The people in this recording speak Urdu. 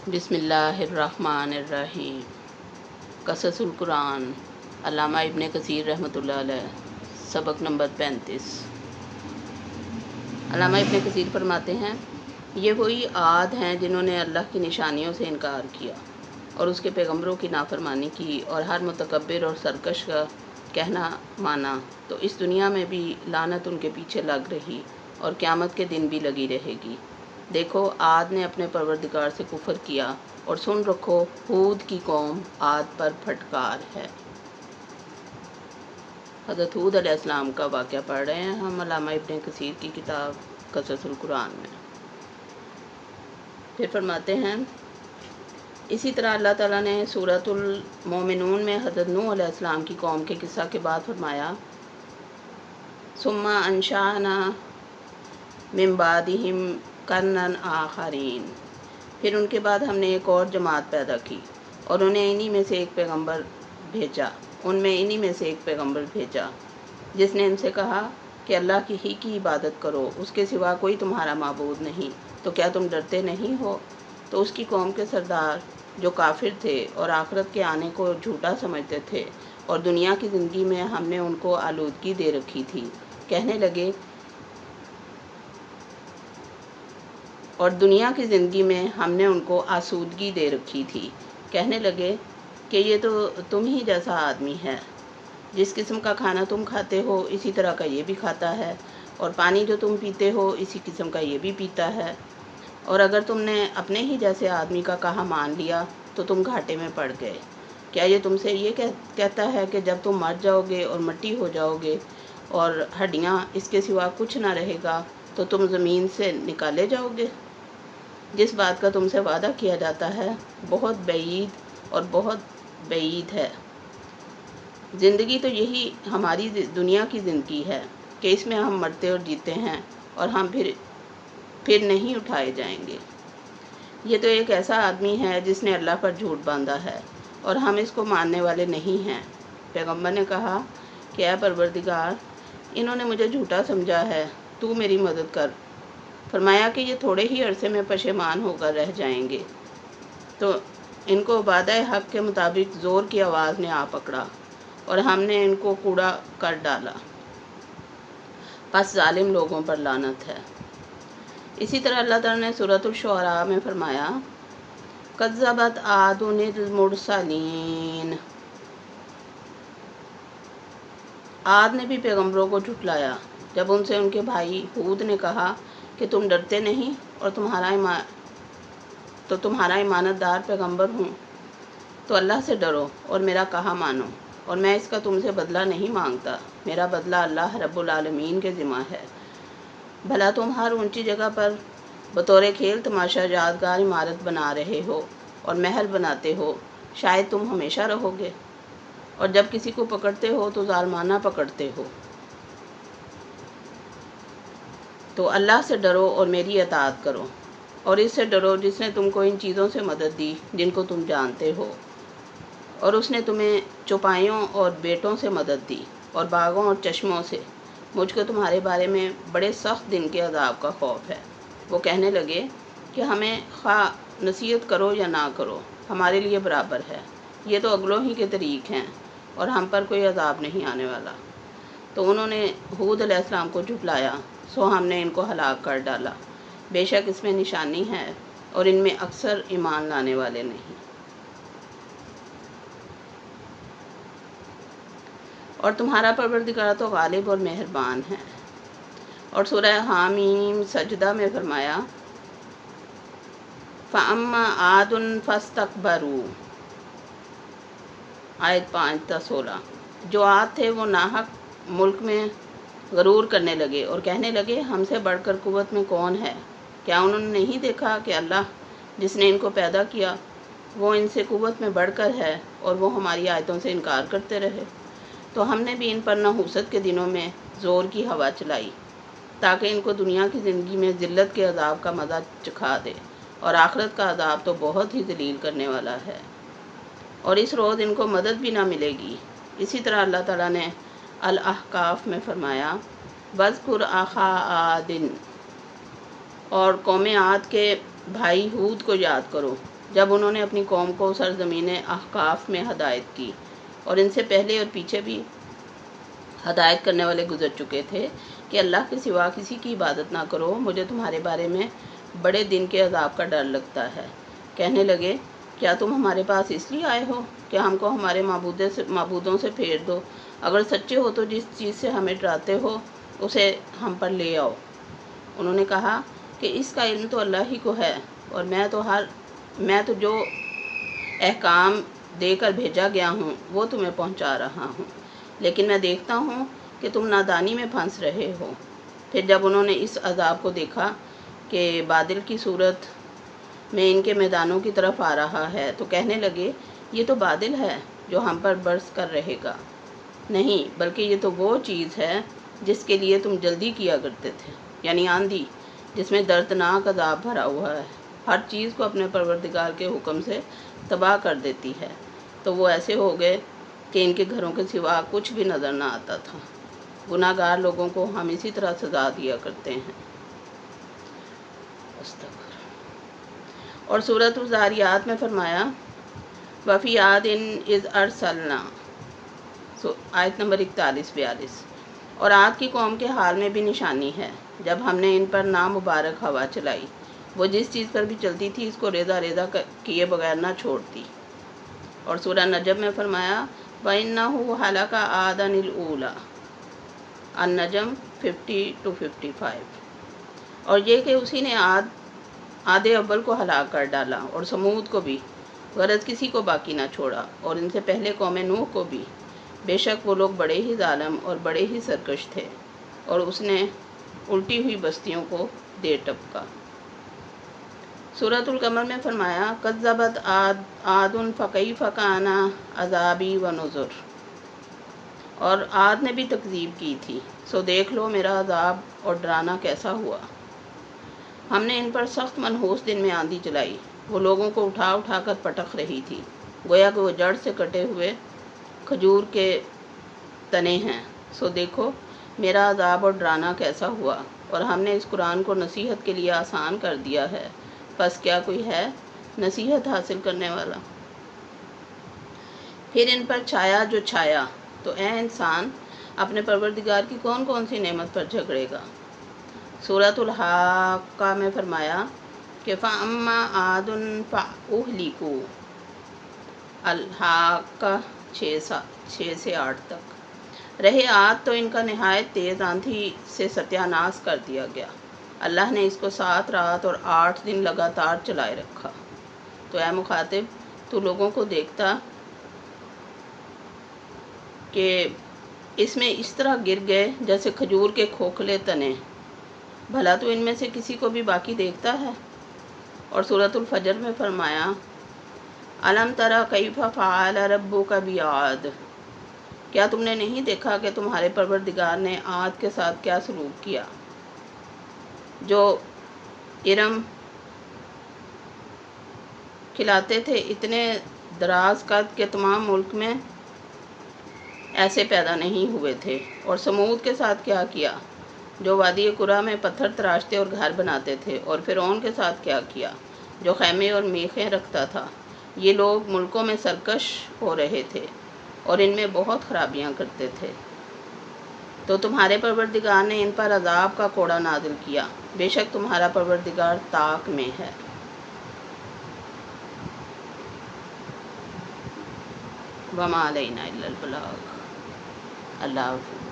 بسم اللہ الرحمن الرحیم۔ قصص القرآن، علامہ ابن کثیر رحمۃ اللہ علیہ، سبق نمبر 35۔ علامہ ابن کثیر فرماتے ہیں، یہ وہی عاد ہیں جنہوں نے اللہ کی نشانیوں سے انکار کیا اور اس کے پیغمبروں کی نافرمانی کی اور ہر متکبر اور سرکش کا کہنا مانا، تو اس دنیا میں بھی لعنت ان کے پیچھے لگ رہی اور قیامت کے دن بھی لگی رہے گی۔ دیکھو، عاد نے اپنے پروردگار سے کفر کیا، اور سن رکھو، ہود کی قوم عاد پر پھٹکار ہے۔ حضرت ہود علیہ السلام کا واقعہ پڑھ رہے ہیں ہم علامہ ابن کثیر کی کتاب قصص القرآن میں۔ پھر فرماتے ہیں، اسی طرح اللہ تعالیٰ نے سورۃ المومنون میں حضرت نوح علیہ السلام کی قوم کے قصہ کے بعد فرمایا، ثم انشأنا من بعدہم قرنا آخرین، پھر ان کے بعد ہم نے ایک اور جماعت پیدا کی اور انہیں انہی میں سے ایک پیغمبر بھیجا، جس نے ان سے کہا کہ اللہ کی عبادت کرو، اس کے سوا کوئی تمہارا معبود نہیں، تو کیا تم ڈرتے نہیں ہو؟ تو اس کی قوم کے سردار جو کافر تھے اور آخرت کے آنے کو جھوٹا سمجھتے تھے اور دنیا کی زندگی میں ہم نے ان کو آلودگی دے رکھی تھی، کہنے لگے کہ یہ تو تم ہی جیسا آدمی ہے، جس قسم کا کھانا تم کھاتے ہو اسی طرح کا یہ بھی کھاتا ہے، اور پانی جو تم پیتے ہو اسی قسم کا یہ بھی پیتا ہے، اور اگر تم نے اپنے ہی جیسے آدمی کا کہا مان لیا تو تم گھاٹے میں پڑ گئے۔ کیا یہ تم سے یہ کہتا ہے کہ جب تم مر جاؤ گے اور مٹی ہو جاؤ گے اور ہڈیاں اس کے سوا کچھ نہ رہے گا تو تم زمین سے نکالے جاؤ گے؟ جس بات کا تم سے وعدہ کیا جاتا ہے بہت بعید ہے۔ زندگی تو یہی ہماری دنیا کی زندگی ہے کہ اس میں ہم مرتے اور جیتے ہیں اور ہم پھر نہیں اٹھائے جائیں گے۔ یہ تو ایک ایسا آدمی ہے جس نے اللہ پر جھوٹ باندھا ہے اور ہم اس کو ماننے والے نہیں ہیں۔ پیغمبر نے کہا کہ اے پروردگار، انہوں نے مجھے جھوٹا سمجھا ہے، تو میری مدد کر۔ فرمایا کہ یہ تھوڑے ہی عرصے میں پشیمان ہو کر رہ جائیں گے۔ تو ان کو وعدہ حق کے مطابق زور کی آواز نے آ پکڑا اور ہم نے ان کو کوڑا کر ڈالا، پس ظالم لوگوں پر لعنت ہے۔ اسی طرح اللہ تعالیٰ نے سورۃ الشعراء میں فرمایا، کذبت عاد المرسلین، عاد نے بھی پیغمبروں کو جھٹلایا جب ان سے ان کے بھائی ہود نے کہا کہ تم ڈرتے نہیں اور تمہارا ایمانت دار پیغمبر ہوں، تو اللہ سے ڈرو اور میرا کہا مانو، اور میں اس کا تم سے بدلہ نہیں مانگتا، میرا بدلہ اللہ رب العالمین کے ذمہ ہے۔ بھلا تم ہر اونچی جگہ پر بطور کھیل تماشا یادگار عمارت بنا رہے ہو اور محل بناتے ہو، شاید تم ہمیشہ رہو گے، اور جب کسی کو پکڑتے ہو تو ظالمانہ پکڑتے ہو۔ تو اللہ سے ڈرو اور میری اطاعت کرو، اور اس سے ڈرو جس نے تم کو ان چیزوں سے مدد دی جن کو تم جانتے ہو، اور اس نے تمہیں چوپایوں اور بیٹوں سے مدد دی اور باغوں اور چشموں سے۔ مجھ کو تمہارے بارے میں بڑے سخت دن کے عذاب کا خوف ہے۔ وہ کہنے لگے کہ ہمیں خواہ نصیحت کرو یا نہ کرو، ہمارے لیے برابر ہے، یہ تو اگلوں ہی کے طریق ہیں اور ہم پر کوئی عذاب نہیں آنے والا۔ تو انہوں نے ہود علیہ السلام کو جھٹلایا، سو ہم نے ان کو ہلاک کر ڈالا۔ بے شک اس میں نشانی ہے اور ان میں اکثر ایمان لانے والے نہیں۔ اور تمہارا پروردگار تو غالب اور مہربان ہے۔ اور سورہ حامیم سجدہ میں فرمایا، فَأَمَّا عَادٌ فَاسْتَكْبَرُوا، آیت 5 تا 16۔ جو عاد تھے وہ ناحق ملک میں غرور کرنے لگے اور کہنے لگے، ہم سے بڑھ کر قوت میں کون ہے؟ کیا انہوں نے نہیں دیکھا کہ اللہ جس نے ان کو پیدا کیا وہ ان سے قوت میں بڑھ کر ہے، اور وہ ہماری آیتوں سے انکار کرتے رہے؟ تو ہم نے بھی ان پر نحوست کے دنوں میں زور کی ہوا چلائی تاکہ ان کو دنیا کی زندگی میں ذلت کے عذاب کا مزہ چکھا دے، اور آخرت کا عذاب تو بہت ہی ذلیل کرنے والا ہے، اور اس روز ان کو مدد بھی نہ ملے گی۔ اسی طرح اللہ تعالیٰ نے الاحقاف میں فرمایا، وَاذْكُرْ أَخَا عَادٍ، اور قوم عاد کے بھائی ہود کو یاد کرو، جب انہوں نے اپنی قوم کو سرزمین احقاف میں ہدایت کی، اور ان سے پہلے اور پیچھے بھی ہدایت کرنے والے گزر چکے تھے کہ اللہ کے سوا کسی کی عبادت نہ کرو، مجھے تمہارے بارے میں بڑے دن کے عذاب کا ڈر لگتا ہے۔ کہنے لگے، کیا تم ہمارے پاس اس لیے آئے ہو کہ ہم کو ہمارے معبودوں سے پھیر دو؟ اگر سچے ہو تو جس چیز سے ہمیں ڈراتے ہو اسے ہم پر لے آؤ۔ انہوں نے کہا کہ اس کا علم تو اللہ ہی کو ہے، اور میں تو جو احکام دے کر بھیجا گیا ہوں وہ تمہیں پہنچا رہا ہوں، لیکن میں دیکھتا ہوں کہ تم نادانی میں پھنس رہے ہو۔ پھر جب انہوں نے اس عذاب کو دیکھا کہ بادل کی صورت میں ان کے میدانوں کی طرف آ رہا ہے تو کہنے لگے، یہ تو بادل ہے جو ہم پر برس کر رہے گا۔ نہیں، بلکہ یہ تو وہ چیز ہے جس کے لیے تم جلدی کیا کرتے تھے، یعنی آندھی جس میں دردناک عذاب بھرا ہوا ہے، ہر چیز کو اپنے پروردگار کے حکم سے تباہ کر دیتی ہے۔ تو وہ ایسے ہو گئے کہ ان کے گھروں کے سوا کچھ بھی نظر نہ آتا تھا۔ گناہ گار لوگوں کو ہم اسی طرح سزا دیا کرتے ہیں۔ اور سورۃ الذاریات میں فرمایا، وفی عاد اذ ارسلنا، آیت نمبر 41-42، اور عاد کی قوم کے حال میں بھی نشانی ہے جب ہم نے ان پر نامبارک ہوا چلائی، وہ جس چیز پر بھی چلتی تھی اس کو ریزہ ریزہ کیے بغیر نہ چھوڑتی۔ اور سورہ نجم میں فرمایا، وَإِنَّهُ هَلَكَ عَادًا الْأُولَىٰ، النجم 50-55۔ اور یہ کہ اسی نے عاد اول کو ہلاک کر ڈالا، اور سمود کو بھی، غرض کسی کو باقی نہ چھوڑا، اور ان سے پہلے قوم نوح کو بھی، بے شک وہ لوگ بڑے ہی ظالم اور بڑے ہی سرکش تھے، اور اس نے الٹی ہوئی بستیوں کو دے ٹپکا۔ سورۃ القمر میں فرمایا، کذبت عاد فکیف کان عذابی ونذر، اور عاد نے بھی تکذیب کی تھی، سو دیکھ لو میرا عذاب اور ڈرانا کیسا ہوا۔ ہم نے ان پر سخت منحوس دن میں آندھی چلائی، وہ لوگوں کو اٹھا اٹھا کر پٹک رہی تھی، گویا کہ وہ جڑ سے کٹے ہوئے کھجور کے تنے ہیں۔ سو دیکھو میرا عذاب اور ڈرانا کیسا ہوا، اور ہم نے اس قرآن کو نصیحت کے لیے آسان کر دیا ہے، پس کیا کوئی ہے نصیحت حاصل کرنے والا؟ پھر ان پر چھایا جو چھایا، تو اے انسان اپنے پروردگار کی کون کون سی نعمت پر جھگڑے گا؟ سورۃ الحاقہ میں فرمایا کہ فَأَمَّا عَادٌ فَأُهْلِكُوا، الحاقہ 6 سے 8 تک۔ رہے عاد تو ان کا نہایت تیز آندھی سے ستیہ ناش کر دیا گیا، اللہ نے اس کو 7 رات اور 8 دن لگاتار چلائے رکھا۔ تو اے مخاطب، تو لوگوں کو دیکھتا کہ اس میں اس طرح گر گئے جیسے کھجور کے کھوکھلے تنے، بھلا تو ان میں سے کسی کو بھی باقی دیکھتا ہے؟ اور سورۃ الفجر میں فرمایا، الم تری کیف فعل ربک بعاد، کیا تم نے نہیں دیکھا کہ تمہارے پروردگار نے عاد کے ساتھ کیا سلوک کیا؟ جو ارم کھلاتے تھے اتنے دراز قد کے تمام ملک میں ایسے پیدا نہیں ہوئے تھے۔ اور سمود کے ساتھ کیا کیا، جو وادی قرا میں پتھر تراشتے اور گھر بناتے تھے۔ اور فرعون کے ساتھ کیا کیا، جو خیمے اور میخیں رکھتا تھا۔ یہ لوگ ملکوں میں سرکش ہو رہے تھے اور ان میں بہت خرابیاں کرتے تھے، تو تمہارے پروردگار نے ان پر عذاب کا کوڑا نازل کیا، بے شک تمہارا پروردگار طاق میں ہے۔ وما علینا الا البلاغ۔ اللہ حافظ۔